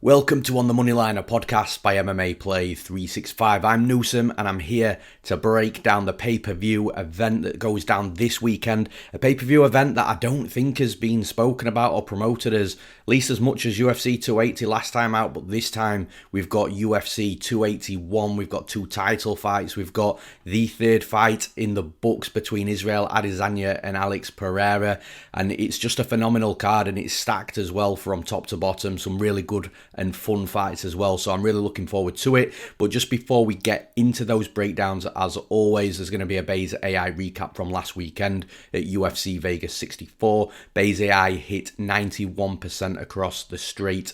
Welcome to On the Moneyline, a podcast by MMA Play 365. I'm Newsom and I'm here to break down the pay-per-view event that goes down this weekend. A pay-per-view event that I don't think has been spoken about or promoted at least as much as UFC 280 last time out, but this time we've got UFC 281, we've got two title fights, we've got the third fight in the books between Israel Adesanya and Alex Pereira, and it's just a phenomenal card and it's stacked as well from top to bottom, some really good and fun fights as well, so I'm really looking forward to it. But just before we get into those breakdowns, as always, there's going to be a Base AI recap from last weekend at UFC Vegas 64. Base AI hit 91% across the straight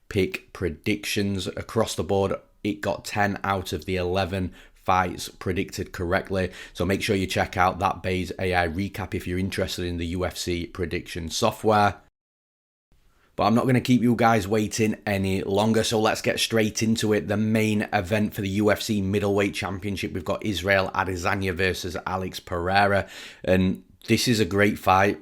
pick predictions across the board. It got 10 out of the 11 fights predicted correctly, so make sure you check out that Base AI recap if you're interested in the UFC prediction software. But I'm not going to keep you guys waiting any longer, so let's get straight into it. The main event for the UFC Middleweight Championship, we've got Israel Adesanya versus Alex Pereira, and this is a great fight.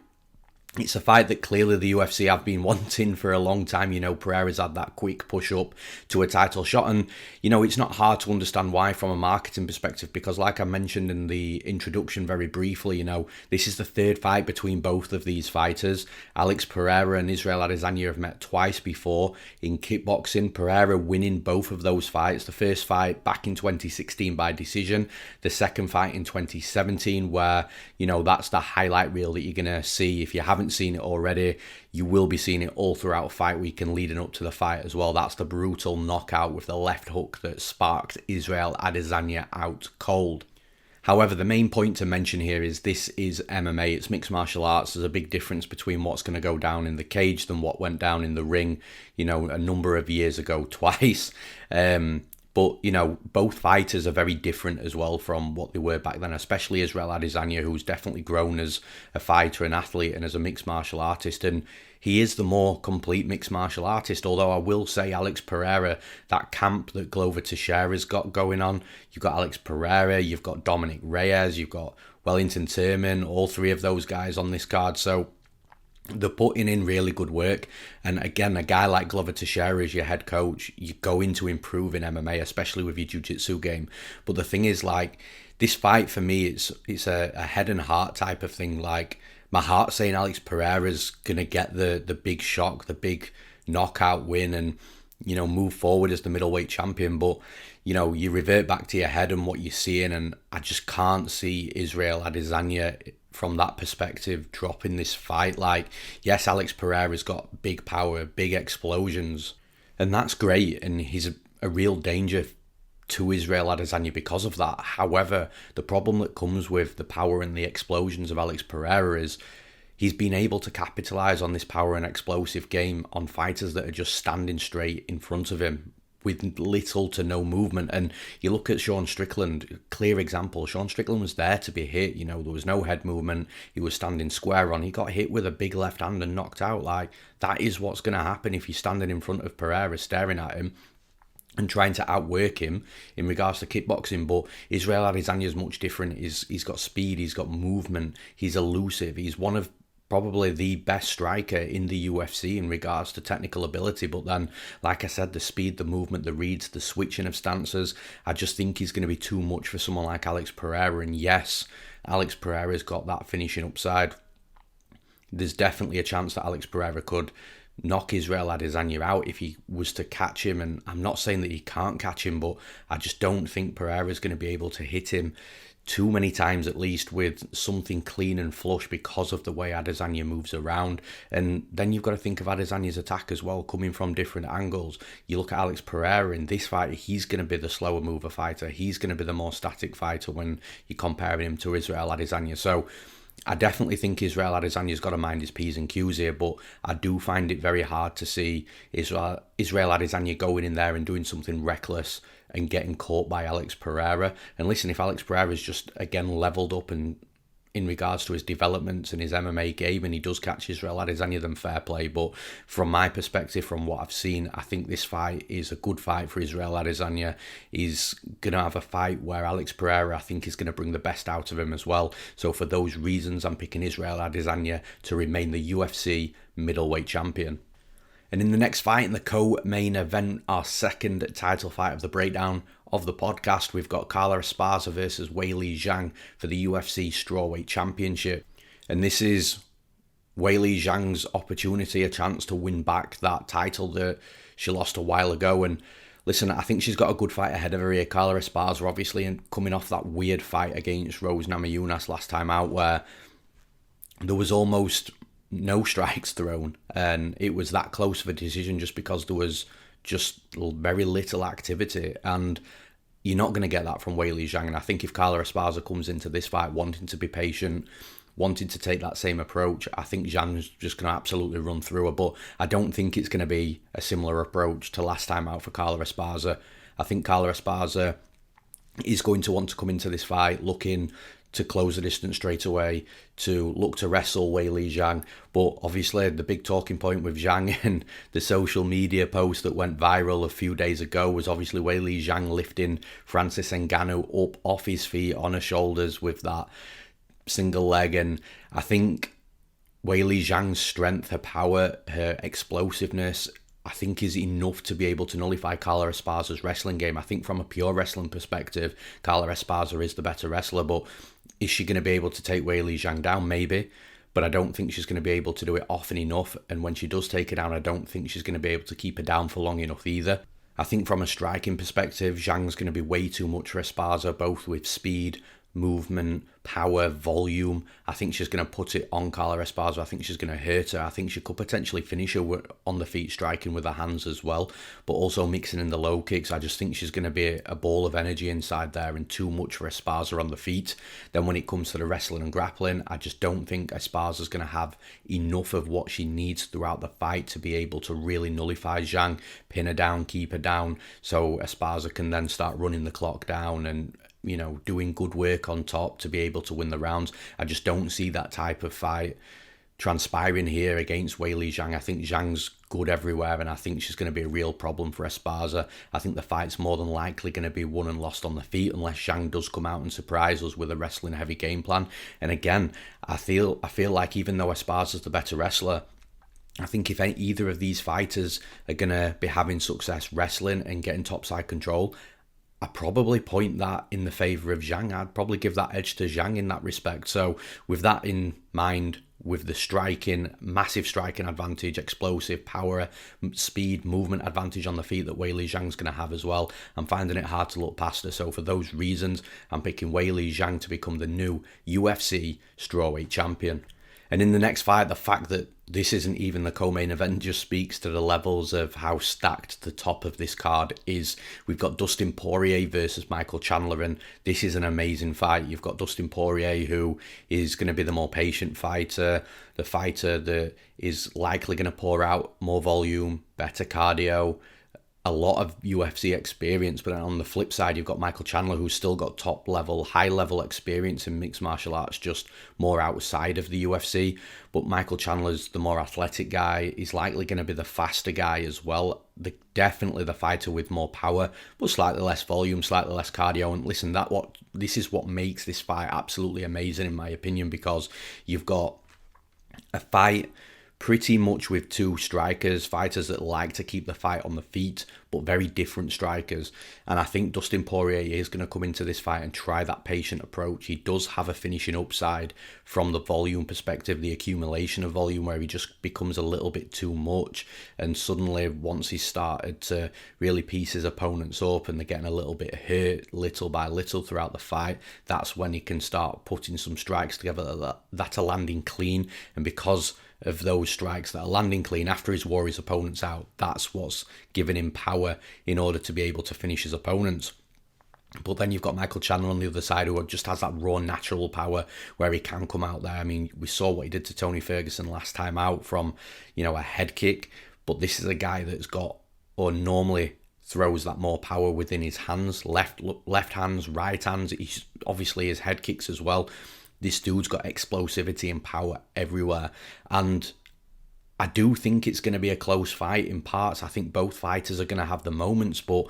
It's a fight that clearly the UFC have been wanting for a long time. You know, Pereira's had that quick push up to a title shot. And, you know, it's not hard to understand why from a marketing perspective, because like I mentioned in the introduction very briefly, you know, this is the third fight between both of these fighters. Alex Pereira and Israel Adesanya have met twice before in kickboxing. Pereira winning both of those fights. The first fight back in 2016 by decision. The second fight in 2017 where, you know, that's the highlight reel that you're going to see. If you haven't seen it already, you will be seeing it all throughout fight week and leading up to the fight as well. That's the brutal knockout with the left hook that sparked Israel Adesanya out cold. However, the main point to mention here is this is MMA, it's mixed martial arts. There's a big difference between what's going to go down in the cage than what went down in the ring, you know, a number of years ago twice. But, you know, both fighters are very different as well from what they were back then, especially Israel Adesanya, who's definitely grown as a fighter, an athlete, and as a mixed martial artist. And he is the more complete mixed martial artist, although I will say Alex Pereira, that camp that Glover Teixeira's got going on, you've got Alex Pereira, you've got Dominick Reyes, you've got Wellington, Turman, all three of those guys on this card. So they're putting in really good work. And again, a guy like Glover Teixeira is your head coach. You go into improving MMA, especially with your jiu-jitsu game. But the thing is, like, this fight for me, it's a head and heart type of thing. Like, my heart's saying Alex Pereira's going to get the big shock, the big knockout win and, you know, move forward as the middleweight champion. But, you know, you revert back to your head and what you're seeing, and I just can't see Israel Adesanya from that perspective dropping this fight. Like, yes, Alex Pereira's got big power, big explosions, and that's great, and he's a real danger to Israel Adesanya because of that. However, the problem that comes with the power and the explosions of Alex Pereira is he's been able to capitalize on this power and explosive game on fighters that are just standing straight in front of him with little to no movement. And you look at Sean Strickland, clear example. Sean Strickland was there to be hit. You know, there was no head movement. He was standing square on. He got hit with a big left hand and knocked out. Like, that is what's going to happen if you're standing in front of Pereira, staring at him and trying to outwork him in regards to kickboxing. But Israel Adesanya is much different. He's got speed, he's got movement, he's elusive. He's one of probably the best striker in the UFC in regards to technical ability. But then, like I said, the speed, the movement, the reads, the switching of stances, I just think he's going to be too much for someone like Alex Pereira. And yes, Alex Pereira's got that finishing upside. There's definitely a chance that Alex Pereira could knock Israel Adesanya out if he was to catch him. And I'm not saying that he can't catch him, but I just don't think Pereira's going to be able to hit him too many times, at least with something clean and flush, because of the way Adesanya moves around. And then you've got to think of Adesanya's attack as well, coming from different angles. You look at Alex Pereira in this fight, he's going to be the slower mover fighter. He's going to be the more static fighter when you're comparing him to Israel Adesanya. So I definitely think Israel Adesanya's got to mind his P's and Q's here, but I do find it very hard to see Israel Adesanya going in there and doing something reckless and getting caught by Alex Pereira. And listen, if Alex Pereira's just, again, leveled up and in regards to his developments and his MMA game, and he does catch Israel Adesanya, then fair play. But from my perspective, from what I've seen, I think this fight is a good fight for Israel Adesanya. He's going to have a fight where Alex Pereira, I think, is going to bring the best out of him as well. So for those reasons, I'm picking Israel Adesanya to remain the UFC middleweight champion. And in the next fight, in the co-main event, our second title fight of the breakdown of the podcast, we've got Carla Esparza versus Weili Zhang for the UFC Strawweight Championship. And this is Weili Zhang's opportunity, a chance to win back that title that she lost a while ago. And listen, I think she's got a good fight ahead of her here. Carla Esparza, obviously, and coming off that weird fight against Rose Namajunas last time out, where there was almost no strikes thrown, and it was that close of a decision just because there was just very little activity. And you're not going to get that from Weili Zhang. And I think if Carla Esparza comes into this fight wanting to be patient, wanting to take that same approach, I think Zhang's just going to absolutely run through her. But I don't think it's going to be a similar approach to last time out for Carla Esparza. I think Carla Esparza is going to want to come into this fight looking to close the distance straight away, to look to wrestle Weili Zhang. But obviously the big talking point with Zhang and the social media post that went viral a few days ago was obviously Weili Zhang lifting Francis Ngannou up off his feet on her shoulders with that single leg. And I think Weili Zhang's strength, her power, her explosiveness, I think is enough to be able to nullify Carla Esparza's wrestling game. I think from a pure wrestling perspective, Carla Esparza is the better wrestler, but is she going to be able to take Weili Zhang down? Maybe, but I don't think she's going to be able to do it often enough. And when she does take her down, I don't think she's going to be able to keep her down for long enough either. I think from a striking perspective, Zhang's going to be way too much for Esparza, both with speed, movement, power, volume. I think she's going to put it on Carla Esparza. I think she's going to hurt her. I think she could potentially finish her on the feet, striking with her hands as well, but also mixing in the low kicks. I just think she's going to be a ball of energy inside there and too much for Esparza on the feet. Then when it comes to the wrestling and grappling, I just don't think Esparza's going to have enough of what she needs throughout the fight to be able to really nullify Zhang, pin her down, keep her down, so Esparza can then start running the clock down and doing good work on top to be able to win the rounds. I just don't see that type of fight transpiring here against Weili Zhang. I think Zhang's good everywhere, and I think she's going to be a real problem for Esparza. I think the fight's more than likely going to be won and lost on the feet unless Zhang does come out and surprise us with a wrestling heavy game plan. And again, I feel like even though Esparza's the better wrestler, I think if either of these fighters are going to be having success wrestling and getting topside control, I probably point that in the favour of Zhang. I'd probably give that edge to Zhang in that respect. So with that in mind, with the striking, massive striking advantage, explosive power, speed, movement advantage on the feet that Weili Zhang's going to have as well, I'm finding it hard to look past her. So for those reasons, I'm picking Weili Zhang to become the new UFC Strawweight Champion. And in the next fight, the fact that this isn't even the co-main event just speaks to the levels of how stacked the top of this card is. We've got Dustin Poirier versus Michael Chandler, and this is an amazing fight. You've got Dustin Poirier, who is going to be the more patient fighter, the fighter that is likely going to pour out more volume, better cardio, a lot of UFC experience. But on the flip side, you've got Michael Chandler, who's still got top level, high level experience in mixed martial arts, just more outside of the UFC. But Michael Chandler's the more athletic guy. He's likely going to be the faster guy as well. Definitely the fighter with more power, but slightly less volume, slightly less cardio. And listen, this is what makes this fight absolutely amazing, in my opinion, because you've got a fight pretty much with two strikers, fighters that like to keep the fight on the feet, but very different strikers. And I think Dustin Poirier is going to come into this fight and try that patient approach. He does have a finishing upside from the volume perspective, the accumulation of volume, where he just becomes a little bit too much. And suddenly, once he started to really piece his opponents up and they're getting a little bit hurt little by little throughout the fight, that's when he can start putting some strikes together that are landing clean. And because of those strikes that are landing clean after he's wore his opponents out, that's what's giving him power in order to be able to finish his opponents. But then you've got Michael Chandler on the other side, who just has that raw natural power where he can come out there. I mean, we saw what he did to Tony Ferguson last time out from, a head kick, but this is a guy that's got, or normally throws that more power within his hands, left hands, right hands. He's obviously his head kicks as well. This dude's got explosivity and power everywhere. And I do think it's going to be a close fight in parts. I think both fighters are going to have the moments, but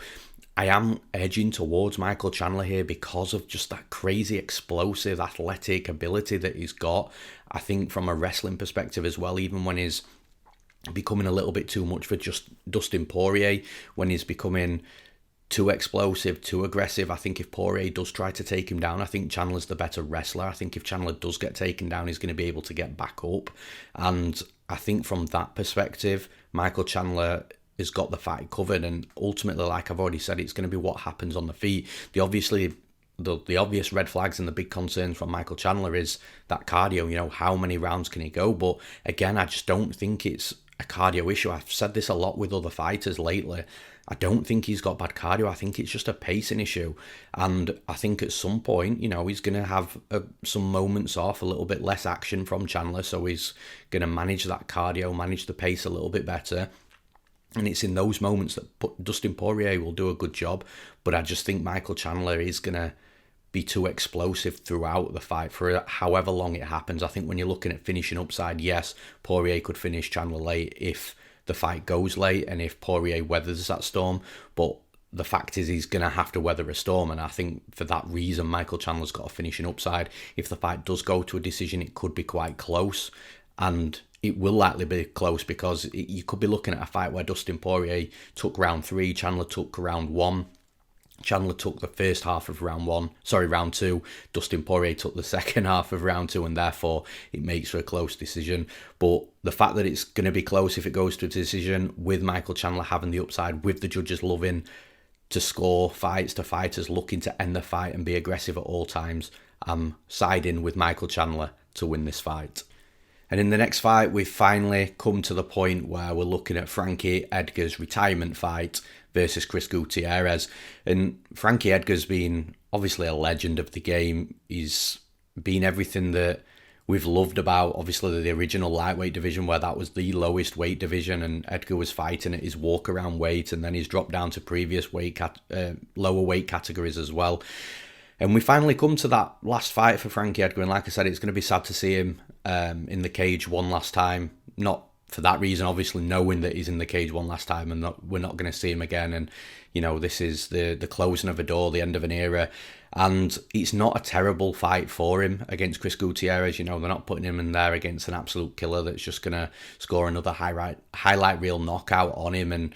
I am edging towards Michael Chandler here because of just that crazy explosive athletic ability that he's got. I think from a wrestling perspective as well, even when he's becoming a little bit too much for just Dustin Poirier, when he's becoming too explosive, too aggressive. I think if Poirier does try to take him down, I think Chandler's the better wrestler. I think if Chandler does get taken down, he's going to be able to get back up. And I think from that perspective, Michael Chandler has got the fight covered. And ultimately, like I've already said, it's going to be what happens on the feet. The obvious red flags and the big concerns from Michael Chandler is that cardio, how many rounds can he go? But again, I just don't think it's a cardio issue. I've said this a lot with other fighters lately. I don't think he's got bad cardio. I think it's just a pacing issue. And I think at some point, he's going to have some moments off, a little bit less action from Chandler. So he's going to manage that cardio, manage the pace a little bit better. And it's in those moments that Dustin Poirier will do a good job. But I just think Michael Chandler is going to be too explosive throughout the fight for however long it happens. I think when you're looking at finishing upside, yes, Poirier could finish Chandler late if the fight goes late and if Poirier weathers that storm. But the fact is he's going to have to weather a storm. And I think for that reason, Michael Chandler's got a finishing upside. If the fight does go to a decision, it could be quite close. And it will likely be close because you could be looking at a fight where Dustin Poirier took round 3, Chandler took round 1. Chandler took the first half of round 2. Dustin Poirier took the second half of round 2, and therefore it makes for a close decision. But the fact that it's going to be close if it goes to a decision, with Michael Chandler having the upside, with the judges loving to score fights, to fighters looking to end the fight and be aggressive at all times, I'm siding with Michael Chandler to win this fight. And in the next fight, we've finally come to the point where we're looking at Frankie Edgar's retirement fight versus Chris Gutierrez. And Frankie Edgar's been obviously a legend of the game. He's been everything that we've loved about, obviously, the original lightweight division, where that was the lowest weight division and Edgar was fighting at his walk-around weight, and then he's dropped down to previous lower weight categories as well. And we finally come to that last fight for Frankie Edgar, and like I said, it's going to be sad to see him in the cage one last time. Not for that reason, obviously, knowing that he's in the cage one last time and we're not going to see him again. And, this is the closing of a door, the end of an era. And it's not a terrible fight for him against Chris Gutierrez. They're not putting him in there against an absolute killer that's just going to score another highlight reel knockout on him and,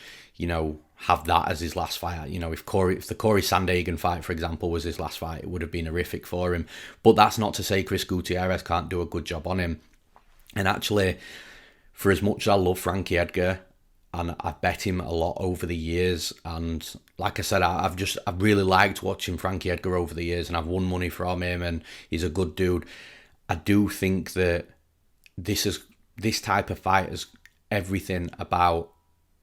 have that as his last fight. If the Corey Sandhagen fight, for example, was his last fight, it would have been horrific for him. But that's not to say Chris Gutierrez can't do a good job on him. And actually, for as much as I love Frankie Edgar, and I've bet him a lot over the years, and like I said, I've really liked watching Frankie Edgar over the years, and I've won money from him, and he's a good dude. I do think that this type of fight is everything about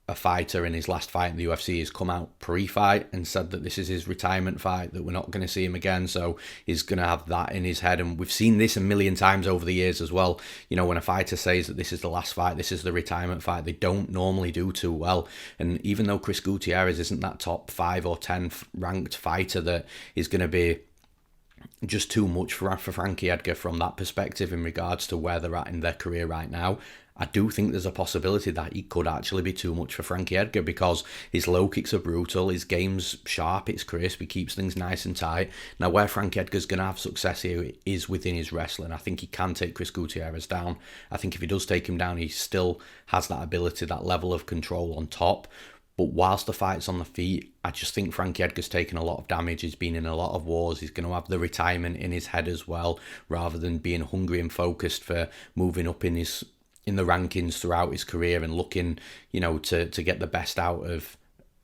a fighter in his last fight in the UFC. Has come out pre-fight and said that this is his retirement fight, that we're not going to see him again, so he's going to have that in his head. And we've seen this a million times over the years as well. When a fighter says that this is the last fight, this is the retirement fight, they don't normally do too well. And even though Chris Gutierrez isn't that top 5 or 10 ranked fighter that is going to be just too much for Frankie Edgar from that perspective in regards to where they're at in their career right now, I do think there's a possibility that he could actually be too much for Frankie Edgar, because his low kicks are brutal, his game's sharp, it's crisp, he keeps things nice and tight. Now, where Frankie Edgar's going to have success here is within his wrestling. I think he can take Chris Gutierrez down. I think if he does take him down, he still has that ability, that level of control on top. But whilst the fight's on the feet, I just think Frankie Edgar's taken a lot of damage. He's been in a lot of wars. He's going to have the retirement in his head as well, rather than being hungry and focused for moving up in the rankings throughout his career and looking, to get the best out of,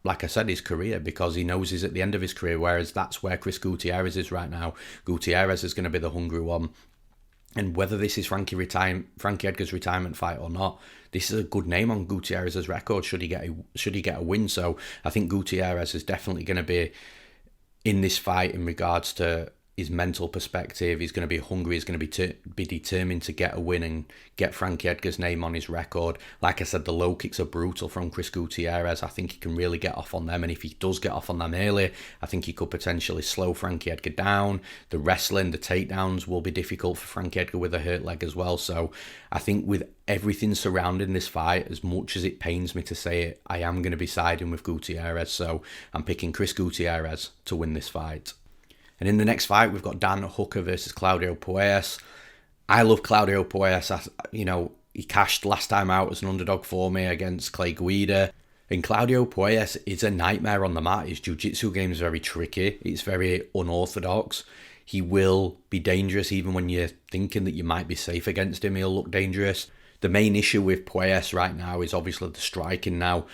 like I said, his career, because he knows he's at the end of his career, whereas that's where Chris Gutierrez is right now. Gutierrez is going to be the hungry one. And whether this is Frankie Edgar's retirement fight or not, this is a good name on Gutierrez's record should he get a win. So I think Gutierrez is definitely going to be in this fight in regards to his mental perspective. He's going to be hungry. He's going to be determined to get a win and get Frankie Edgar's name on his record. Like I said, the low kicks are brutal from Chris Gutierrez. I think he can really get off on them, and if he does get off on them early, I think he could potentially slow Frankie Edgar down. The wrestling, the takedowns will be difficult for Frankie Edgar with a hurt leg as well. So I think with everything surrounding this fight, as much as it pains me to say it, I am going to be siding with Gutierrez. So I'm picking Chris Gutierrez to win this fight. And in the next fight, we've got Dan Hooker versus Claudio Puelles. I love Claudio Puelles. He cashed last time out as an underdog for me against Clay Guida. And Claudio Puelles is a nightmare on the mat. His jiu-jitsu game is very tricky. It's very unorthodox. He will be dangerous even when you're thinking that you might be safe against him. He'll look dangerous. The main issue with Puelles right now is obviously the striking now.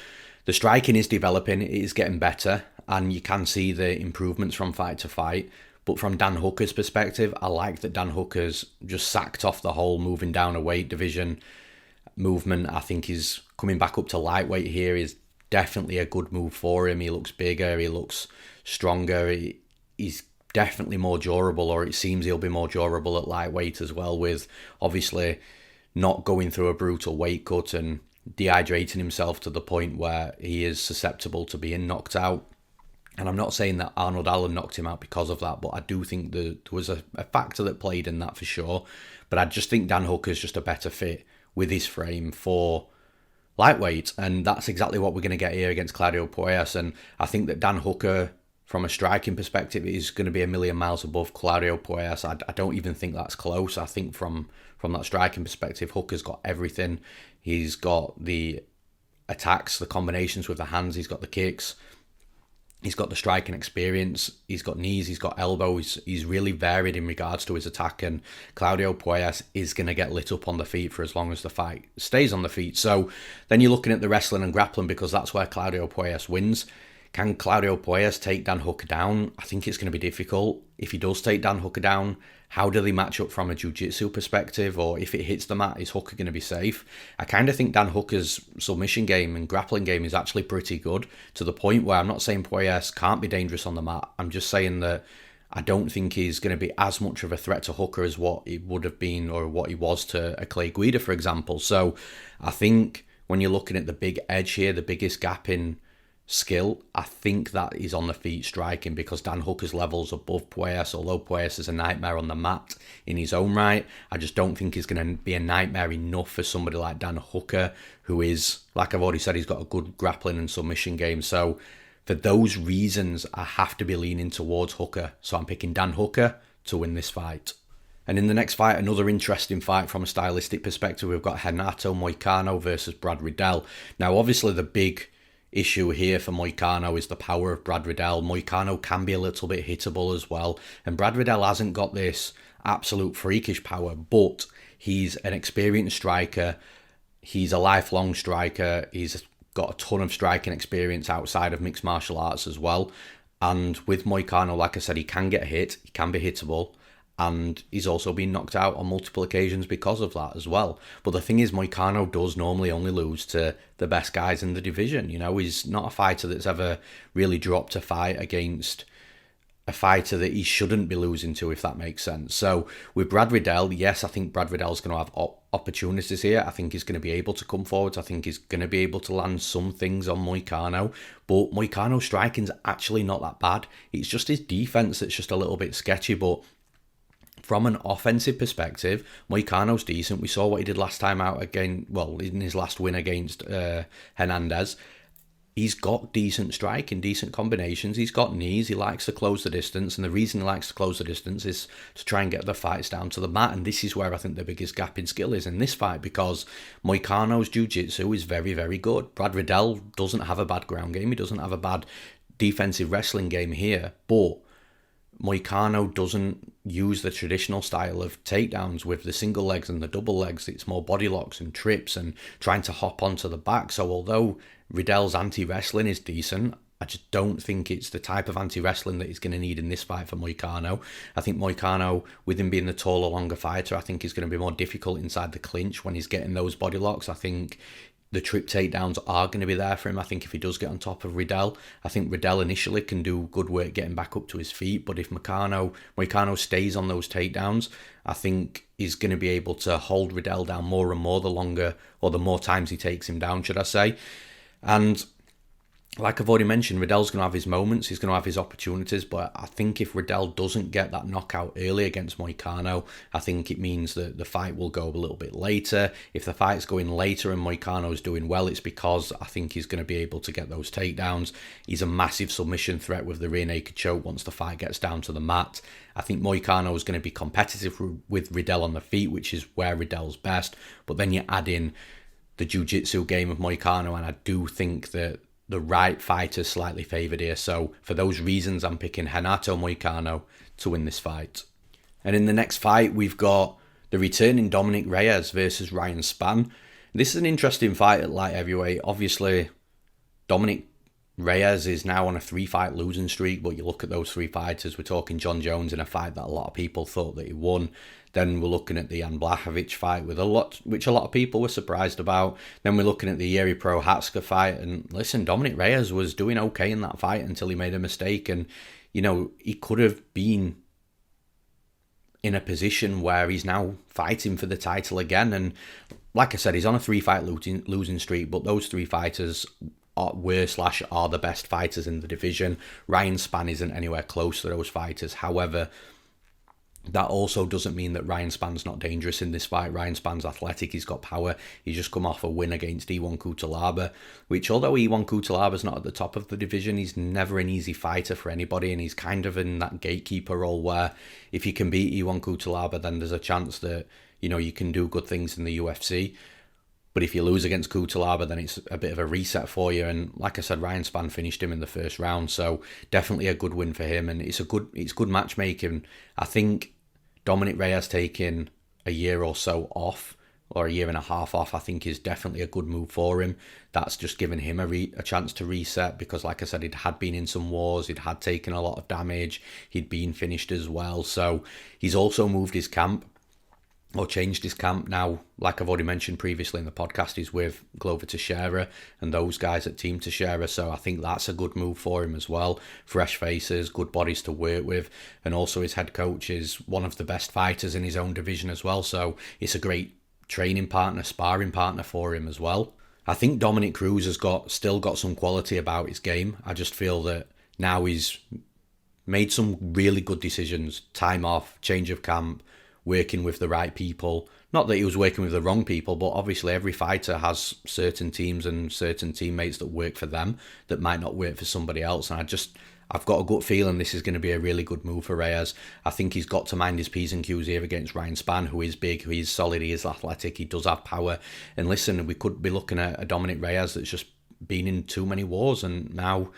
The striking is developing. It is getting better. And you can see the improvements from fight to fight. But from Dan Hooker's perspective, I like that Dan Hooker's just sacked off the whole moving down a weight division movement. I think he's coming back up to lightweight here is definitely a good move for him. He looks bigger, he looks stronger, he's definitely more durable, or it seems he'll be more durable at lightweight as well, with obviously not going through a brutal weight cut and dehydrating himself to the point where he is susceptible to being knocked out. And I'm not saying that Arnold Allen knocked him out because of that, but I do think there was a factor that played in that for sure. But I just think Dan Hooker's just a better fit with his frame for lightweight, and that's exactly what we're going to get here against Claudio Puelles. And I think that Dan Hooker, from a striking perspective, is going to be a million miles above Claudio Puelles. I don't even think that's close. I think from that striking perspective, Hooker's got everything. He's got the attacks, the combinations with the hands, he's got the kicks, he's got the striking experience, he's got knees, he's got elbows, he's really varied in regards to his attack, and Claudio Puelles is going to get lit up on the feet for as long as the fight stays on the feet. So then you're looking at the wrestling and grappling, because that's where Claudio Puelles wins. Can Claudio Puelles take Dan Hooker down? I think it's going to be difficult. If he does take Dan Hooker down, how do they match up from a jiu-jitsu perspective? Or if it hits the mat, is Hooker going to be safe? I kind of think Dan Hooker's submission game and grappling game is actually pretty good, to the point where I'm not saying Puelles can't be dangerous on the mat. I'm just saying that I don't think he's going to be as much of a threat to Hooker as what he would have been, or what he was to a Clay Guida, for example. So I think when you're looking at the big edge here, the biggest gap in skill, I think that is on the feet striking, because Dan Hooker's levels above Puelles. Although Puelles is a nightmare on the mat in his own right, I just don't think he's going to be a nightmare enough for somebody like Dan Hooker, who is, like I've already said, he's got a good grappling and submission game. So for those reasons, I have to be leaning towards Hooker. So I'm picking Dan Hooker to win this fight. And in the next fight, another interesting fight from a stylistic perspective, we've got Renato Moicano versus Brad Riddell. Now, obviously, the big issue here for Moicano is the power of Brad Riddell. Moicano can be a little bit hittable as well, and Brad Riddell hasn't got this absolute freakish power, but he's an experienced striker. He's a lifelong striker. He's got a ton of striking experience outside of mixed martial arts as well. And with Moicano, like I said, he can get hit, he can be hittable, and he's also been knocked out on multiple occasions because of that as well. But the thing is, Moicano does normally only lose to the best guys in the division. You know, he's not a fighter that's ever really dropped a fight against a fighter that he shouldn't be losing to, if that makes sense. So with Brad Riddell, yes, I think Brad Riddell's going to have opportunities here. I think he's going to be able to come forward. I think he's going to be able to land some things on Moicano. But Moicano's striking's actually not that bad. It's just his defense that's just a little bit sketchy. But from an offensive perspective, Moicano's decent. We saw what he did last time out again, well, in his last win against Hernandez. He's got decent striking, decent combinations. He's got knees. He likes to close the distance. And the reason he likes to close the distance is to try and get the fights down to the mat. And this is where I think the biggest gap in skill is in this fight, because Moicano's jiu-jitsu is very, very good. Brad Riddell doesn't have a bad ground game. He doesn't have a bad defensive wrestling game here. But Moicano doesn't use the traditional style of takedowns with the single legs and the double legs. It's more body locks and trips and trying to hop onto the back. So although Riddell's anti-wrestling is decent, I just don't think it's the type of anti-wrestling that he's going to need in this fight for Moicano. I think Moicano, with him being the taller, longer fighter, I think he's going to be more difficult inside the clinch when he's getting those body locks. I think the trip takedowns are going to be there for him. I think if he does get on top of Riddell, I think Riddell initially can do good work getting back up to his feet. But if Moicano stays on those takedowns, I think he's going to be able to hold Riddell down more and more the longer, or the more times he takes him down, should I say. And like I've already mentioned, Riddell's going to have his moments, he's going to have his opportunities, but I think if Riddell doesn't get that knockout early against Moicano, I think it means that the fight will go a little bit later. If the fight's going later and Moicano's doing well, it's because I think he's going to be able to get those takedowns. He's a massive submission threat with the rear naked choke once the fight gets down to the mat. I think Moicano is going to be competitive with Riddell on the feet, which is where Riddell's best, but then you add in the jiu-jitsu game of Moicano, and I do think that the right fighter's slightly favoured here. So for those reasons, I'm picking Renato Moicano to win this fight. And in the next fight, we've got the returning Dominick Reyes versus Ryan Spann. This is an interesting fight at light heavyweight. Obviously, Dominick Reyes is now on a 3-fight losing streak, but you look at those 3 fighters, we're talking John Jones in a fight that a lot of people thought that he won. Then we're looking at the Jan Blachowicz fight, which a lot of people were surprised about. Then we're looking at the Yuri Prohaska fight. And listen, Dominick Reyes was doing okay in that fight until he made a mistake. And, he could have been in a position where he's now fighting for the title again. And like I said, he's on a 3-fight losing streak, but those 3 fighters are the best fighters in the division. Ryan Spann isn't anywhere close to those fighters. However, that also doesn't mean that Ryan Spann's not dangerous in this fight. Ryan Spann's athletic, he's got power. He's just come off a win against Iwan Kutalaba, which although Iwan Kutalaba's not at the top of the division, he's never an easy fighter for anybody, and he's kind of in that gatekeeper role where if you can beat Iwan Kutalaba, then there's a chance that, you can do good things in the UFC. But if you lose against Kutalaba, then it's a bit of a reset for you. And like I said, Ryan Spann finished him in the first round, so definitely a good win for him. And it's good matchmaking. I think Dominick Reyes taking a year or so off, or a year and a half off, I think is definitely a good move for him. That's just given him a chance to reset because, like I said, he had been in some wars, he'd had taken a lot of damage, he'd been finished as well. So he's also moved his camp, or changed his camp now. Like I've already mentioned previously in the podcast, he's with Glover Teixeira and those guys at Team Teixeira, so I think that's a good move for him as well. Fresh faces, good bodies to work with, and also his head coach is one of the best fighters in his own division as well, so it's a great training partner, sparring partner for him as well. I think Dominick Cruz has still got some quality about his game. I just feel that now he's made some really good decisions, time off, change of camp, working with the right people. Not that he was working with the wrong people, but obviously every fighter has certain teams and certain teammates that work for them that might not work for somebody else. And I've got a gut feeling this is going to be a really good move for Reyes. I think he's got to mind his P's and Q's here against Ryan Spann, who is big, who is solid, he is athletic, he does have power. And listen, we could be looking at a Dominick Reyes that's just been in too many wars and now,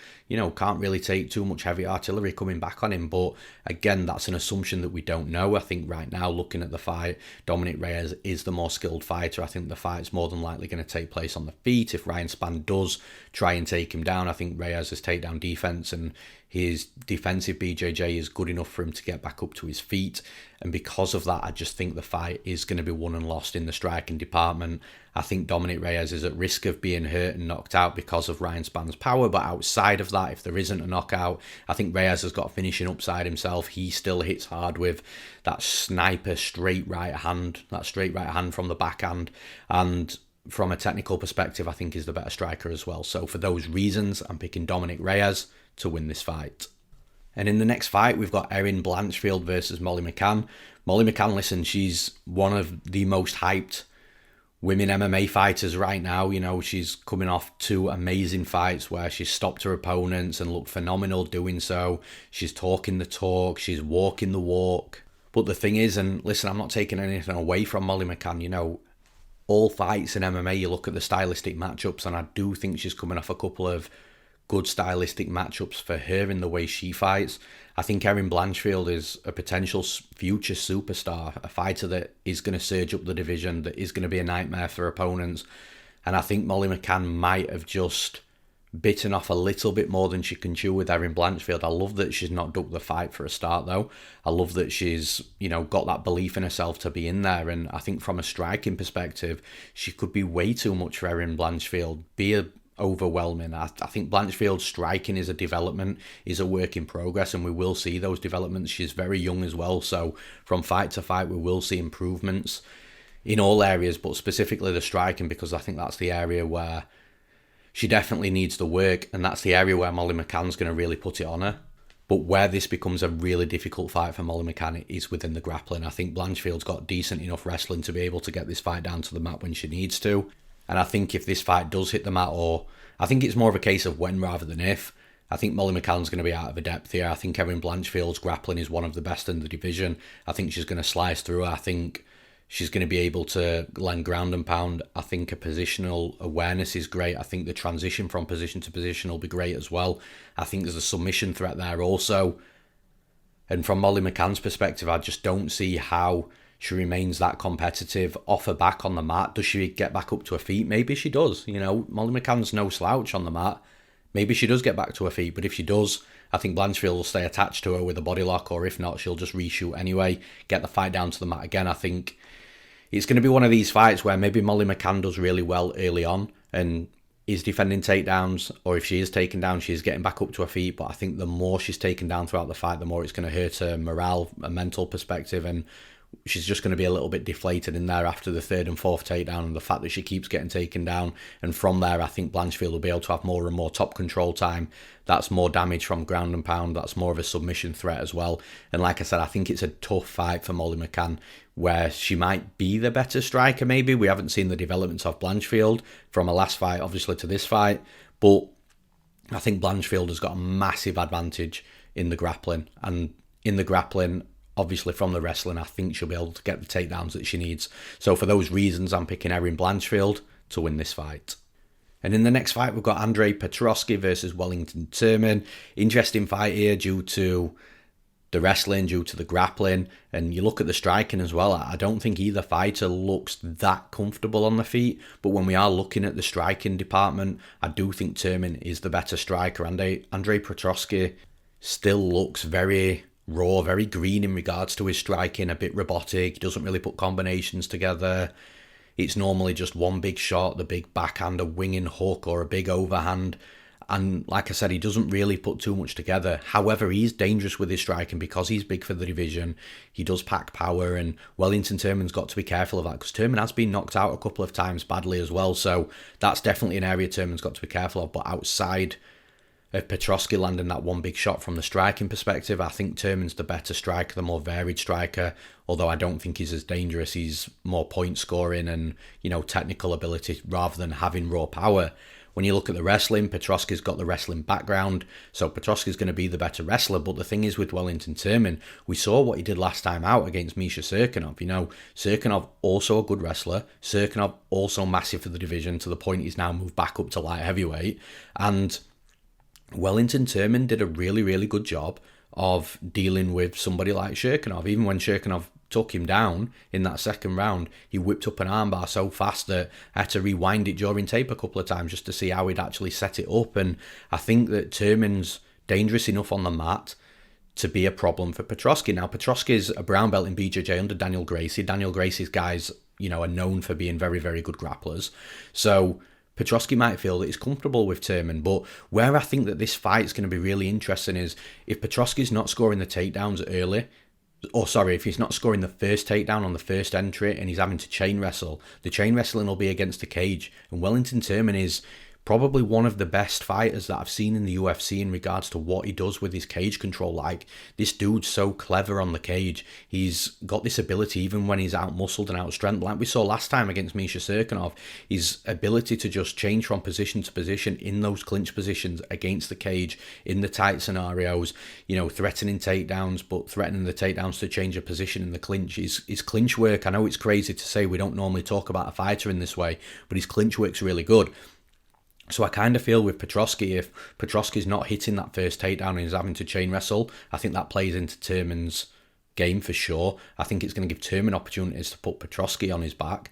can't really take too much heavy artillery coming back on him. But again, that's an assumption that we don't know. I think right now, looking at the fight, Dominick Reyes is the more skilled fighter. I think the fight's more than likely going to take place on the feet. If Ryan Spann does try and take him down, I think Reyes' takedown defense and his defensive BJJ is good enough for him to get back up to his feet. And because of that, I just think the fight is going to be won and lost in the striking department. I think Dominick Reyes is at risk of being hurt and knocked out because of Ryan Spann's power. But outside of that, if there isn't a knockout, I think Reyes has got finishing upside himself. He still hits hard with that sniper straight right hand from the backhand. And from a technical perspective, I think he's the better striker as well. So for those reasons, I'm picking Dominick Reyes to win this fight. And in the next fight, we've got Erin Blanchfield versus Molly McCann. Molly McCann, listen, she's one of the most hyped women MMA fighters right now. She's coming off 2 amazing fights where she's stopped her opponents and looked phenomenal doing so. She's talking the talk, she's walking the walk. But the thing is, and listen, I'm not taking anything away from Molly McCann, all fights in MMA, you look at the stylistic matchups, and I do think she's coming off a couple of good stylistic matchups for her in the way she fights. I think Erin Blanchfield is a potential future superstar, a fighter that is going to surge up the division, that is going to be a nightmare for opponents. And I think Molly McCann might have just bitten off a little bit more than she can chew with Erin Blanchfield. I love that she's not ducked the fight for a start, though. I love that she's, got that belief in herself to be in there. And I think from a striking perspective, she could be way too much for Erin Blanchfield, overwhelming. I think Blanchfield's striking is a development, is a work in progress, and we will see those developments. She's very young as well, so from fight to fight we will see improvements in all areas, but specifically the striking, because I think that's the area where She definitely needs the work, and that's the area where Molly McCann's going to really put it on her. But where this becomes a really difficult fight for Molly McCann is within the grappling. I think Blanchfield's got decent enough wrestling to be able to get this fight down to the mat when she needs to. And I think if this fight does hit the mat, or I think it's more of a case of when rather than if, I think Molly McCann's going to be out of her depth here. I think Erin Blanchfield's grappling is one of the best in the division. I think she's going to slice through her. I think she's going to be able to land ground and pound. I think her positional awareness is great. I think the transition from position to position will be great as well. I think there's a submission threat there also. And from Molly McCann's perspective, I just don't see how she remains that competitive off her back on the mat. Does she get back up to her feet? Maybe she does. You know, Molly McCann's no slouch on the mat. Maybe she does get back to her feet, but if she does, I think Blanchfield will stay attached to her with a body lock, or if not, she'll just reshoot anyway, get the fight down to the mat again. I think it's going to be one of these fights where maybe Molly McCann does really well early on and is defending takedowns, or if she is taken down, she's getting back up to her feet. But I think the more she's taken down throughout the fight, the more it's going to hurt her morale, a mental perspective, and she's just going to be a little bit deflated in there after the third and fourth takedown, and the fact that she keeps getting taken down. And from there, I think Blanchfield will be able to have more and more top control time. That's more damage from ground and pound. That's more of a submission threat as well. And like I said, I think it's a tough fight for Molly McCann, where she might be the better striker maybe. We haven't seen the developments of Blanchfield from her last fight, obviously, to this fight. But I think Blanchfield has got a massive advantage in the grappling. And in the grappling, obviously from the wrestling, I think she'll be able to get the takedowns that she needs. So for those reasons, I'm picking Erin Blanchfield to win this fight. And in the next fight, we've got Andre Petroski versus Wellington Turman. Interesting fight here due to the wrestling, due to the grappling. And you look at the striking as well. I don't think either fighter looks that comfortable on the feet. But when we are looking at the striking department, I do think Turman is the better striker. Andre Petroski still looks very raw, very green in regards to his striking, a bit robotic. He doesn't really put combinations together. It's normally just one big shot, the big backhand, a winging hook, or a big overhand. And like I said, he doesn't really put too much together. However, he's dangerous with his striking because he's big for the division. He does pack power, and Wellington Turman's got to be careful of that because Turman has been knocked out a couple of times badly as well. So that's definitely an area Turman's got to be careful of. But outside of Petroski landing that one big shot from the striking perspective, I think Turman's the better striker, the more varied striker, although I don't think he's as dangerous. He's more point scoring and, you know, technical ability rather than having raw power. When you look at the wrestling, Petroski's got the wrestling background, so Petroski's going to be the better wrestler. But the thing is with Wellington Turman, we saw what he did last time out against Misha Cirkunov. You know, Cirkunov also a good wrestler. Cirkunov also massive for the division to the point he's now moved back up to light heavyweight. And Wellington Turman did a really, really good job of dealing with somebody like Cirkunov. Even when Cirkunov took him down in that second round, he whipped up an armbar so fast that I had to rewind it during tape a couple of times just to see how he'd actually set it up. And I think that Turman's dangerous enough on the mat to be a problem for Petroski. Now, Petroski's a brown belt in BJJ under Daniel Gracie. Daniel Gracie's guys, you know, are known for being very, very good grapplers. So Petroski might feel that he's comfortable with Turman, but where I think that this fight's going to be really interesting is if Petroski's not scoring the takedowns early, if he's not scoring the first takedown on the first entry and he's having to chain wrestle, the chain wrestling will be against the cage. And Wellington Turman is probably one of the best fighters that I've seen in the UFC in regards to what he does with his cage control. Like, this dude's so clever on the cage. He's got this ability even when he's out-muscled and out-strength. Like we saw last time against Misha Cirkunov, his ability to just change from position to position in those clinch positions against the cage, in the tight scenarios, you know, threatening takedowns, but threatening the takedowns to change a position in the clinch. His clinch work, I know it's crazy to say, we don't normally talk about a fighter in this way, but his clinch work's really good. So I kind of feel with Petroski, if Petroski's not hitting that first takedown and he's having to chain wrestle, I think that plays into Turman's game for sure. I think it's going to give Turman opportunities to put Petroski on his back,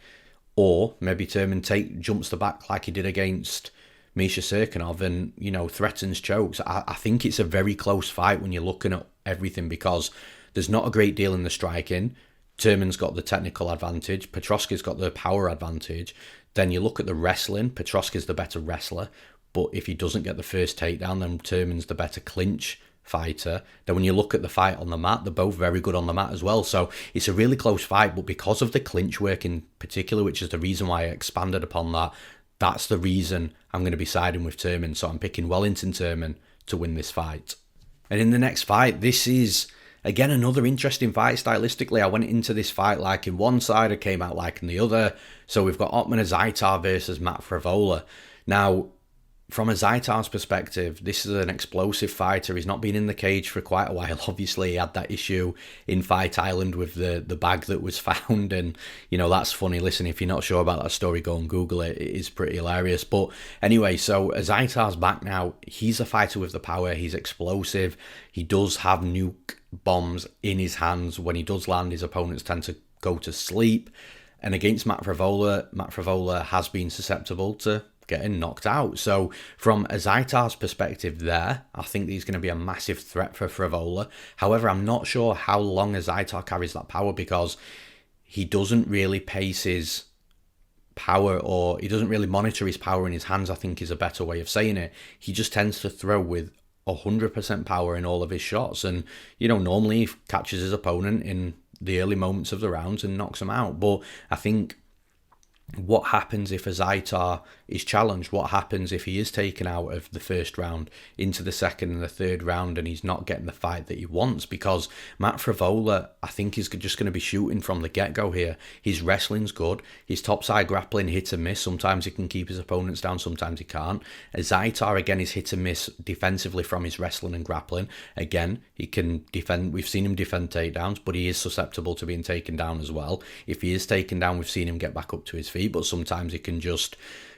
or maybe Turman jumps the back like he did against Misha Cirkunov and, you know, threatens chokes. I think it's a very close fight when you're looking at everything because there's not a great deal in the striking. Turman's got the technical advantage. Petroski's got the power advantage. Then you look at the wrestling, Petroski's the better wrestler, but if he doesn't get the first takedown, then Turman's the better clinch fighter. Then when you look at the fight on the mat, they're both very good on the mat as well. So it's a really close fight, but because of the clinch work in particular, which is the reason why I expanded upon that, that's the reason I'm going to be siding with Turman. So I'm picking Wellington Turman to win this fight. And in the next fight, this is, again, another interesting fight stylistically. I went into this fight liking one side, I came out liking the other. So we've got Ottman Azaitar versus Matt Frevola. Now, from Azaitar's perspective, this is an explosive fighter. He's not been in the cage for quite a while. Obviously, he had that issue in Fight Island with the bag that was found. And, that's funny. Listen, if you're not sure about that story, go and Google it. It is pretty hilarious. But anyway, so Azaitar's back now. He's a fighter with the power. He's explosive. He does have nuke bombs in his hands. When he does land, his opponents tend to go to sleep. And against Matt Frevola has been susceptible to getting knocked out. So from Azaitar's perspective there, I think he's going to be a massive threat for Frevola. However, I'm not sure how long Azaitar carries that power, because he doesn't really pace his power, or he doesn't really monitor his power in his hands, I think is a better way of saying it. He just tends to throw with 100% power in all of his shots. And, normally he catches his opponent in the early moments of the rounds and knocks him out. But I think what happens if Azaitar is challenged? What happens if he is taken out of the first round into the second and the third round and he's not getting the fight that he wants? Because Matt Frevola, I think, is just going to be shooting from the get-go here. His wrestling's good. His topside grappling, hit and miss. Sometimes he can keep his opponents down, sometimes he can't. Azaitar, again, is hit and miss defensively from his wrestling and grappling. Again, he can defend. We've seen him defend takedowns, but he is susceptible to being taken down as well. If he is taken down, we've seen him get back up to his feet, but sometimes he can just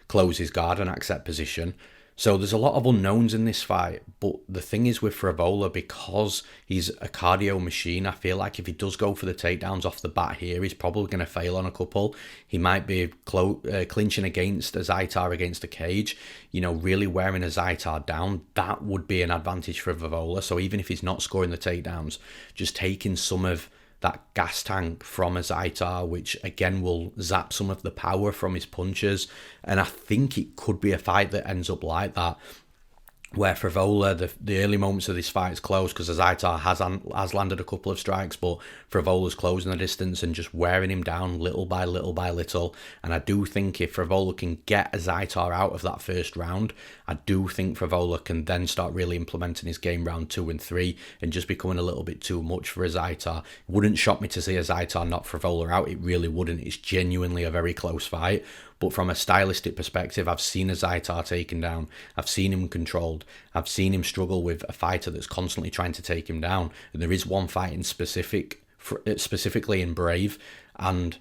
close his guard and accept position. So there's a lot of unknowns in this fight, but the thing is with Frevola, because he's a cardio machine, I feel like if he does go for the takedowns off the bat here, he's probably going to fail on a couple. He might be clinching against Azaitar against the cage, really wearing Azaitar down. That would be an advantage for Frevola. So even if he's not scoring the takedowns, just taking some of that gas tank from Azaitar, which again will zap some of the power from his punches. And I think it could be a fight that ends up like that, where Frevola, the early moments of this fight is close because Azaitar has landed a couple of strikes, but Frevola's closing the distance and just wearing him down little by little by little. And I do think if Frevola can get Azaitar out of that first round, I do think Frevola can then start really implementing his game round 2 and 3 and just becoming a little bit too much for Azaitar. It wouldn't shock me to see Azaitar knock Frevola out. It really wouldn't. It's genuinely a very close fight. But from a stylistic perspective, I've seen Azaitar taken down. I've seen him controlled. I've seen him struggle with a fighter that's constantly trying to take him down. And there is one fight in specifically in Brave, and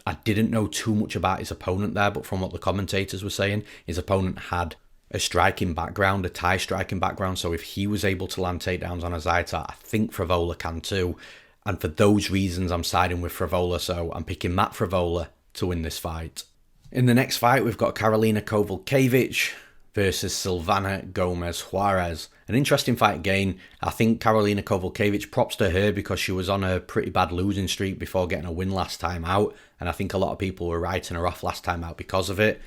I didn't know too much about his opponent there, but from what the commentators were saying, his opponent had a striking background, a Thai striking background. So if he was able to land takedowns on Azaitar, I think Frevola can too. And for those reasons, I'm siding with Frevola. So I'm picking Matt Frevola to win this fight. In the next fight, we've got Karolina Kowalkiewicz versus Silvana Gomez Juarez. An interesting fight again. I think Karolina Kowalkiewicz, props to her because she was on a pretty bad losing streak before getting a win last time out. And I think a lot of people were writing her off last time out because of it.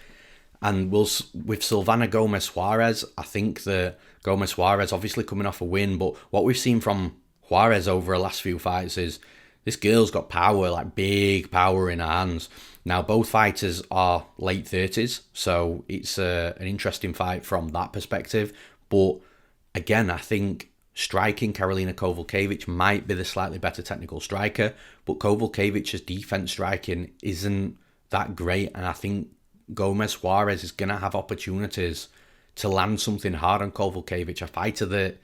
And with Silvana Gomez Juarez, I think that Gomez Juarez obviously coming off a win, but what we've seen from Juarez over the last few fights is this girl's got power, like big power in her hands. Now, both fighters are late 30s, so it's an interesting fight from that perspective. But again, I think striking Karolina Kowalkiewicz might be the slightly better technical striker, but Kowalkiewicz's defense striking isn't that great, and I think Gomez Juarez is going to have opportunities to land something hard on Kowalkiewicz, a fighter that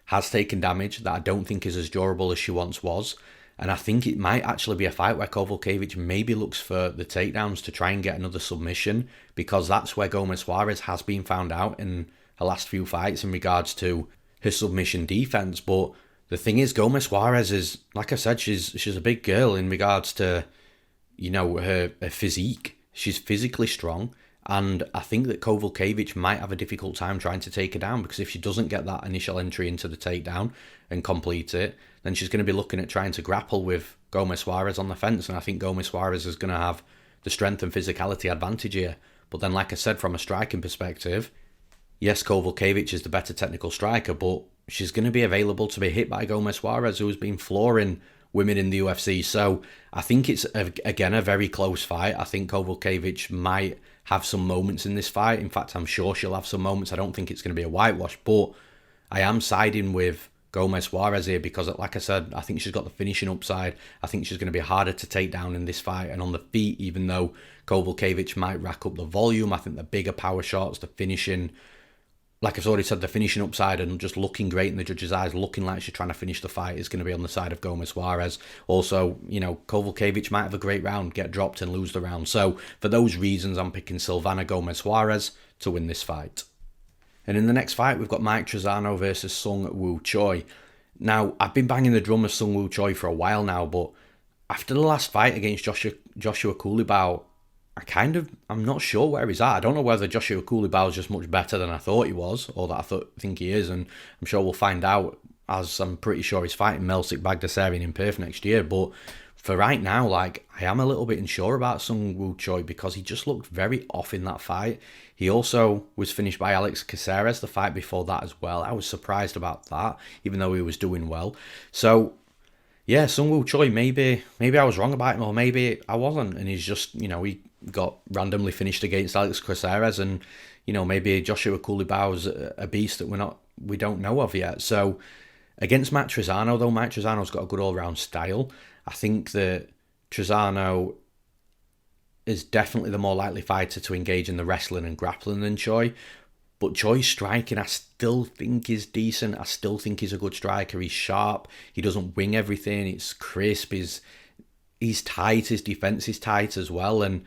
has taken damage, that I don't think is as durable as she once was. And I think it might actually be a fight where Kowalkiewicz maybe looks for the takedowns to try and get another submission, because that's where Gomez Juarez has been found out in her last few fights in regards to her submission defense. But the thing is, Gomez Juarez is, like I said, she's a big girl in regards to, her physique. She's physically strong. And I think that Kowalkiewicz might have a difficult time trying to take her down, because if she doesn't get that initial entry into the takedown and complete it, then she's going to be looking at trying to grapple with Gomez Juarez on the fence. And I think Gomez Juarez is going to have the strength and physicality advantage here. But then, like I said, from a striking perspective, yes, Kowalkiewicz is the better technical striker, but she's going to be available to be hit by Gomez Juarez, who has been flooring women in the UFC. So I think it's, again, a very close fight. I think Kowalkiewicz might have some moments in this fight. In fact, I'm sure she'll have some moments. I don't think it's going to be a whitewash, but I am siding with Gomez Juarez here because, like I said, I think she's got the finishing upside. I think she's going to be harder to take down in this fight. And on the feet, even though Kowalkiewicz might rack up the volume, I think the bigger power shots, the finishing, like I've already said, the finishing upside and just looking great in the judge's eyes, looking like she's trying to finish the fight, is going to be on the side of Gomez Juarez. Also, Kowalkiewicz might have a great round, get dropped and lose the round. So for those reasons, I'm picking Silvana Gomez Juarez to win this fight. And in the next fight, we've got Mike Trizano versus Sung Woo Choi. Now, I've been banging the drum of Sung Woo Choi for a while now, but after the last fight against Joshua Culibao, I'm not sure where he's at. I don't know whether Joshua Culibao is just much better than I thought he was, or that I think he is, and I'm sure we'll find out, as I'm pretty sure he's fighting Melsik Bagdasaryan in Perth next year. But for right now, I am a little bit unsure about Sung Woo Choi because he just looked very off in that fight. He also was finished by Alex Caceres the fight before that as well. I was surprised about that, even though he was doing well. So yeah, Sung Woo Choi, maybe I was wrong about him, or maybe I wasn't, and he's just, he got randomly finished against Alex Caceres, and maybe Joshua Culibau's a beast that we don't know of yet. So against Mike Trizano, though, Mike Trizano's got a good all-round style. I think that Trizano is definitely the more likely fighter to engage in the wrestling and grappling than Choi. But Choi's striking, I still think is decent. I still think he's a good striker. He's sharp. He doesn't wing everything. It's crisp. He's tight. His defense is tight as well. And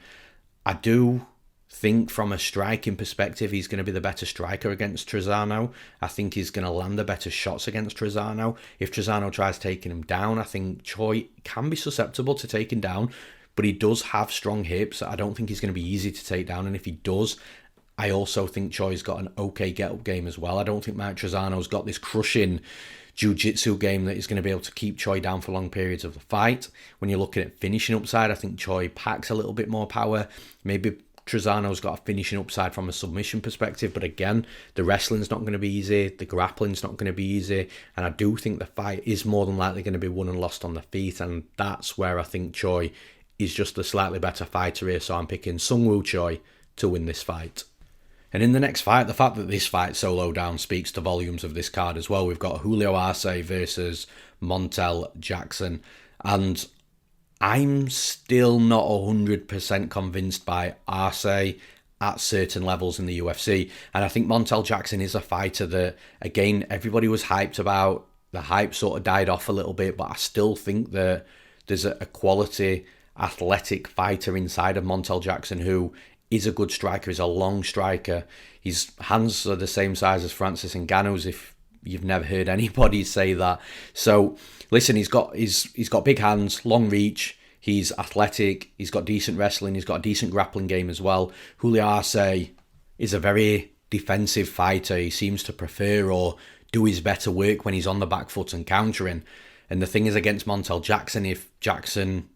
I do think from a striking perspective, he's going to be the better striker against Trizano. I think he's going to land the better shots against Trizano. If Trizano tries taking him down, I think Choi can be susceptible to taking down. But he does have strong hips. I don't think he's going to be easy to take down. And if he does, I also think Choi's got an okay get-up game as well. I don't think Mike Trizano's got this crushing jiu-jitsu game that is going to be able to keep Choi down for long periods of the fight. When you're looking at finishing upside, I think Choi packs a little bit more power. Maybe Trizano's got a finishing upside from a submission perspective, but again, the wrestling's not going to be easy, the grappling's not going to be easy, and I do think the fight is more than likely going to be won and lost on the feet, and that's where I think Choi is just a slightly better fighter here, so I'm picking Sung Woo Choi to win this fight. And in the next fight, the fact that this fight's so low down speaks to volumes of this card as well. We've got Julio Arce versus Montel Jackson, and I'm still not 100% convinced by Arce at certain levels in the UFC. And I think Montel Jackson is a fighter that, again, everybody was hyped about. The hype sort of died off a little bit, but I still think that there's a quality athletic fighter inside of Montel Jackson who is a good striker, is a long striker. His hands are the same size as Francis Ngannou's, if you've never heard anybody say that. So listen, he's got big hands, long reach, he's athletic, he's got decent wrestling, he's got a decent grappling game as well. Julio Arce is a very defensive fighter. He seems to prefer or do his better work when he's on the back foot and countering. And the thing is, against Montel Jackson, if Jackson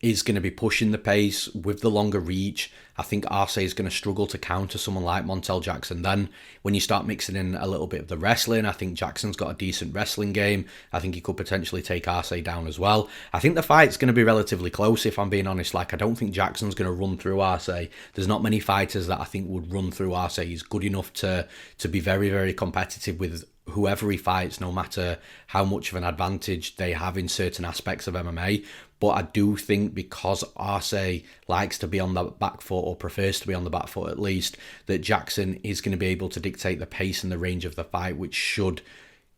is going to be pushing the pace with the longer reach, I think Arce is going to struggle to counter someone like Montel Jackson. Then when you start mixing in a little bit of the wrestling, I think Jackson's got a decent wrestling game. I think he could potentially take Arce down as well. I think the fight's going to be relatively close, if I'm being honest. I don't think Jackson's going to run through Arce. There's not many fighters that I think would run through Arce. He's good enough to be very, very competitive with whoever he fights, no matter how much of an advantage they have in certain aspects of MMA. But I do think because Arce likes to be on the back foot, or prefers to be on the back foot at least, that Jackson is going to be able to dictate the pace and the range of the fight, which should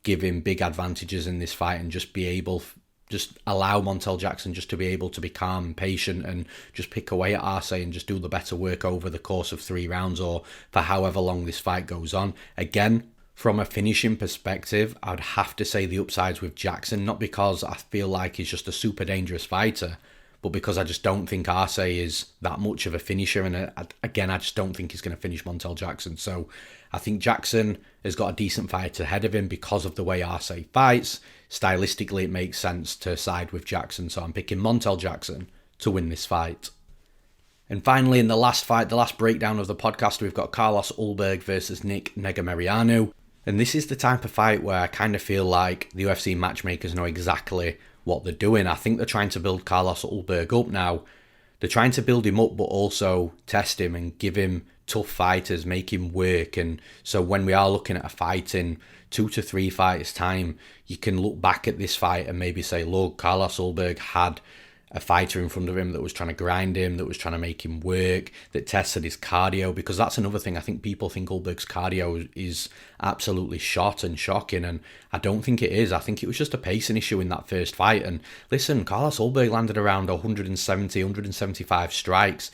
give him big advantages in this fight, and just allow Montel Jackson just to be able to be calm and patient and just pick away at Arce and just do the better work over the course of 3 rounds or for however long this fight goes on. Again, from a finishing perspective, I'd have to say the upsides with Jackson, not because I feel like he's just a super dangerous fighter, but because I just don't think Arce is that much of a finisher. And again, I just don't think he's going to finish Montel Jackson. So I think Jackson has got a decent fight ahead of him because of the way Arce fights. Stylistically, it makes sense to side with Jackson. So I'm picking Montel Jackson to win this fight. And finally, in the last fight, the last breakdown of the podcast, we've got Carlos Ulberg versus Nick Negumereanu. And this is the type of fight where I kind of feel like the UFC matchmakers know exactly what they're doing. I think they're trying to build Carlos Ulberg up now. they're trying to build him up, but also test him and give him tough fighters, make him work. And so when we are looking at a fight in 2 to 3 fights time, you can look back at this fight and maybe say, look, Carlos Ulberg had a fighter in front of him that was trying to grind him, that was trying to make him work, that tested his cardio, because that's another thing. I think people think Ulberg's cardio is absolutely shot and shocking, and I don't think it is. I think it was just a pacing issue in that first fight. And listen, Carlos Ulberg landed around 170, 175 strikes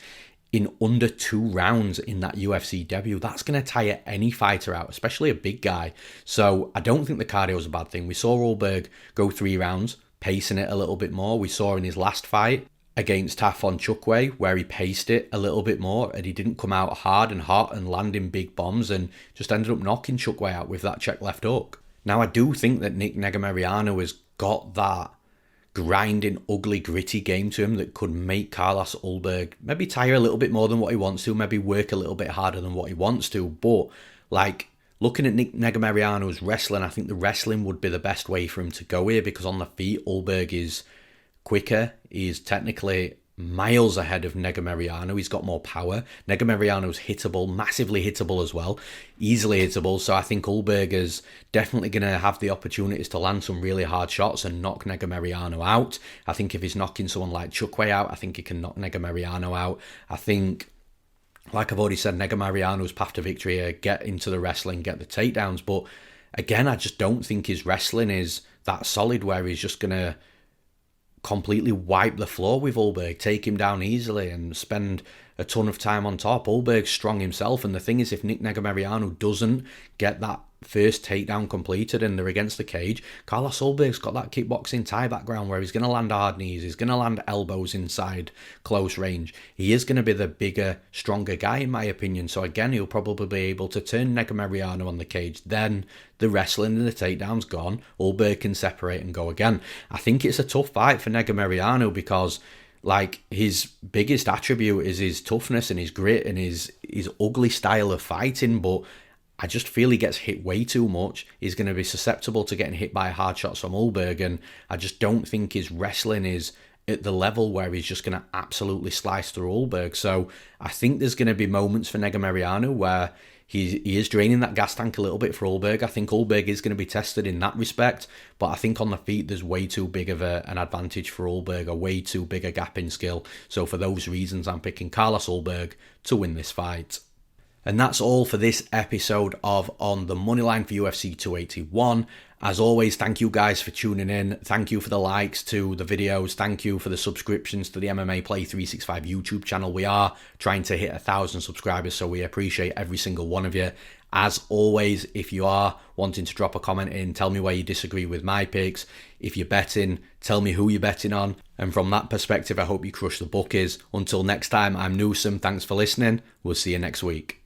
in under 2 rounds in that UFC debut. That's going to tire any fighter out, especially a big guy. So I don't think the cardio is a bad thing. We saw Ulberg go 3 rounds, pacing it a little bit more. We saw in his last fight against Tafon Chukwue where he paced it a little bit more and he didn't come out hard and hot and landing big bombs and just ended up knocking Chukwue out with that check left hook. Now I do think that Nick Negumereanu has got that grinding, ugly, gritty game to him that could make Carlos Ulberg maybe tire a little bit more than what he wants to, maybe work a little bit harder than what he wants to. But like, looking at Nick Negumereanu's wrestling, I think the wrestling would be the best way for him to go here, because on the feet, Ulberg is quicker. He's technically miles ahead of Negumereanu. He's got more power. Negumereanu's hittable, massively hittable as well, easily hittable. So I think Ulberg is definitely going to have the opportunities to land some really hard shots and knock Negumereanu out. I think if he's knocking someone like Chukwue out, I think he can knock Negumereanu out. I think, like I've already said, Negumereanu's path to victory here, get into the wrestling, get the takedowns. But again, I just don't think his wrestling is that solid where he's just going to completely wipe the floor with Ulberg, take him down easily and spend a ton of time on top. Ulberg's strong himself, and the thing is, if Nick Negumereanu doesn't get that first takedown completed and they're against the cage, Carlos Ulberg's got that kickboxing Thai background where he's going to land hard knees, he's going to land elbows inside close range. He is going to be the bigger, stronger guy in my opinion. So again, he'll probably be able to turn Negumereanu on the cage. Then the wrestling and the takedown's gone. Ulberg can separate and go again. I think it's a tough fight for Negumereanu because like his biggest attribute is his toughness and his grit and his ugly style of fighting, but I just feel he gets hit way too much. He's going to be susceptible to getting hit by hard shots from Ulberg, and I just don't think his wrestling is at the level where he's just going to absolutely slice through Ulberg. So I think there's going to be moments for Negumereanu where he is draining that gas tank a little bit for Ulberg. I think Ulberg is going to be tested in that respect, but I think on the feet there's way too big of an advantage for Ulberg, a way too big a gap in skill. So for those reasons, I'm picking Carlos Ulberg to win this fight. And that's all for this episode of On the Moneyline for UFC 281. As always, thank you guys for tuning in. Thank you for the likes to the videos. Thank you for the subscriptions to the MMA Play 365 YouTube channel. We are trying to hit 1,000 subscribers, so we appreciate every single one of you. As always, if you are wanting to drop a comment in, tell me where you disagree with my picks. If you're betting, tell me who you're betting on. And from that perspective, I hope you crush the bookies. Until next time, I'm Newsome. Thanks for listening. We'll see you next week.